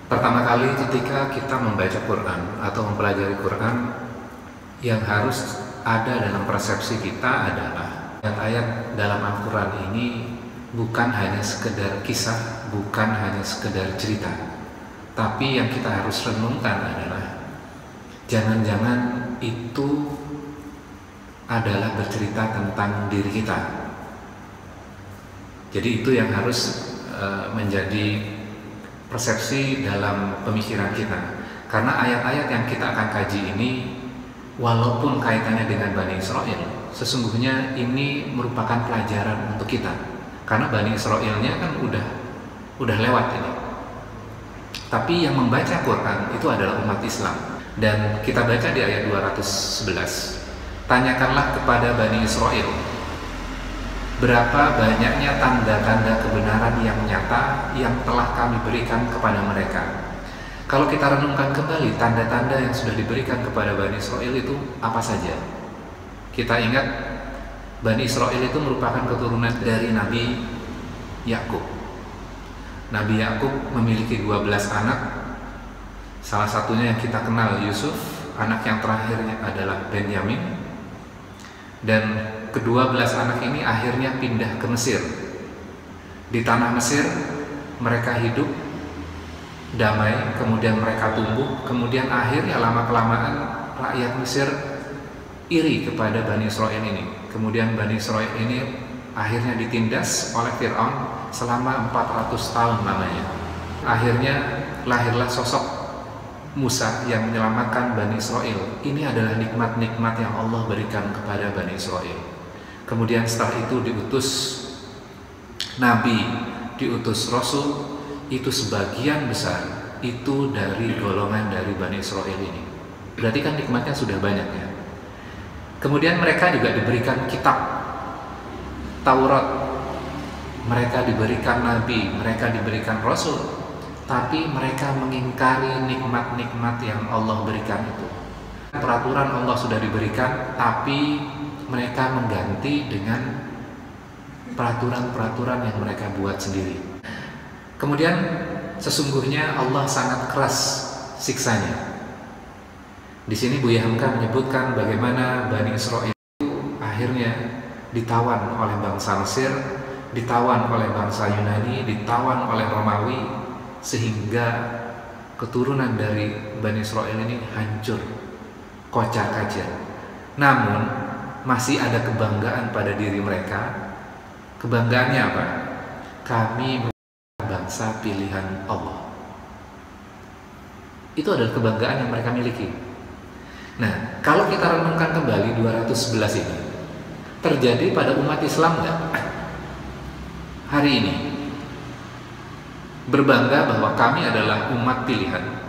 Pertama kali ketika kita membaca Quran atau mempelajari Quran, yang harus ada dalam persepsi kita adalah ayat-ayat dalam Al-Quran ini bukan hanya sekedar kisah, bukan hanya sekedar cerita, tapi yang kita harus renungkan adalah jangan-jangan itu adalah bercerita tentang diri kita. Jadi itu yang harus menjadi persepsi dalam pemikiran kita, karena ayat-ayat yang kita akan kaji ini walaupun kaitannya dengan Bani Israel, sesungguhnya ini merupakan pelajaran untuk kita, karena Bani Israelnya kan udah lewat ini, tapi yang membaca Quran itu adalah umat Islam. Dan kita baca di ayat 211, tanyakanlah kepada Bani Israel berapa banyaknya tanda-tanda kebenaran yang nyata yang telah kami berikan kepada mereka. Kalau kita renungkan kembali tanda-tanda yang sudah diberikan kepada Bani Israel itu apa saja? Kita ingat Bani Israel itu merupakan keturunan dari Nabi Yakub. Nabi Yakub memiliki 12 anak. Salah satunya yang kita kenal Yusuf, anak yang terakhirnya adalah Benyamin. Dan kedua belas anak ini akhirnya pindah ke Mesir. Di tanah Mesir mereka hidup damai, kemudian mereka tumbuh, kemudian akhirnya lama-kelamaan rakyat Mesir iri kepada Bani Israel ini. Kemudian Bani Israel ini akhirnya ditindas oleh Fir'aun selama 400 tahun lamanya. Akhirnya lahirlah sosok Musa yang menyelamatkan Bani Israel. Ini adalah nikmat-nikmat yang Allah berikan kepada Bani Israel. Kemudian setelah itu diutus Nabi, diutus Rasul, itu sebagian besar itu dari golongan dari Bani Israel ini. Berarti kan nikmatnya sudah banyak ya. Kemudian mereka juga diberikan kitab Taurat, mereka diberikan Nabi, mereka diberikan Rasul, tapi mereka mengingkari nikmat-nikmat yang Allah berikan itu. Peraturan Allah sudah diberikan, tapi mereka mengganti dengan peraturan-peraturan yang mereka buat sendiri. Kemudian sesungguhnya Allah sangat keras siksanya. Di sini Buya Hamka menyebutkan bagaimana Bani Israel itu akhirnya ditawan oleh bangsa Mesir, ditawan oleh bangsa Yunani, ditawan oleh Romawi, sehingga keturunan dari Bani Israel ini hancur, kocar-kacir. Namun masih ada kebanggaan pada diri mereka. Kebanggaannya apa? Kami bangsa pilihan Allah. Itu adalah kebanggaan yang mereka miliki. Nah, kalau kita renungkan kembali 211 ini terjadi pada umat Islam nggak? Hari ini berbangga bahwa kami adalah umat pilihan,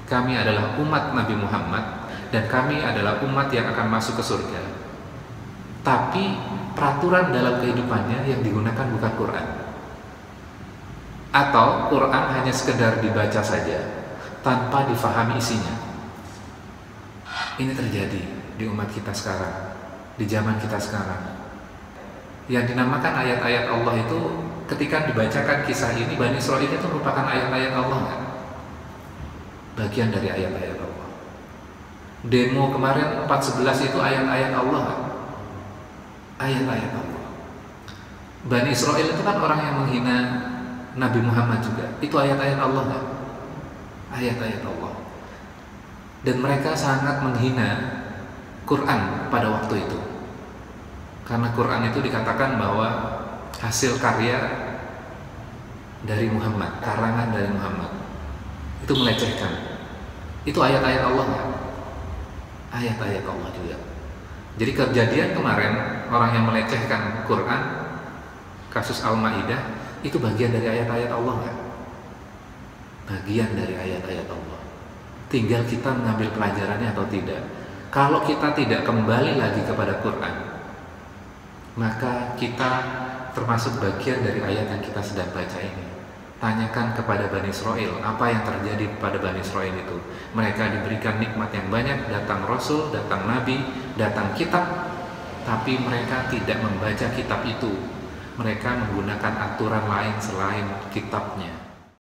kami adalah umat Nabi Muhammad, dan kami adalah umat yang akan masuk ke surga. Tapi peraturan dalam kehidupannya yang digunakan bukan Quran, atau Quran hanya sekedar dibaca saja tanpa difahami isinya. Ini terjadi di umat kita sekarang, di zaman kita sekarang. Yang dinamakan ayat-ayat Allah itu, ketika dibacakan kisah ini, Bani Israel itu merupakan ayat-ayat Allah nggak? Bagian dari ayat-ayat Allah. Demo kemarin 4.11 itu ayat-ayat Allah nggak? Ayat-ayat Allah. Bani Israel itu kan orang yang menghina Nabi Muhammad juga. Itu ayat-ayat Allah nggak? Ayat-ayat Allah. Dan mereka sangat menghina Quran pada waktu itu, karena Quran itu dikatakan bahwa hasil karya dari Muhammad, karangan dari Muhammad. Itu melecehkan. Itu ayat-ayat Allah nggak? Ayat-ayat Allah juga. Jadi kejadian kemarin orang yang melecehkan Quran, kasus Al-Maidah, itu bagian dari ayat-ayat Allah nggak? Bagian dari ayat-ayat Allah. Tinggal kita mengambil pelajarannya atau tidak. Kalau kita tidak kembali lagi kepada Quran, maka kita termasuk bagian dari ayat yang kita sedang baca ini. Tanyakan kepada Bani Israel apa yang terjadi pada Bani Israel itu. Mereka diberikan nikmat yang banyak, datang Rasul, datang Nabi, datang kitab, tapi mereka tidak membaca kitab itu. Mereka menggunakan aturan lain selain kitabnya.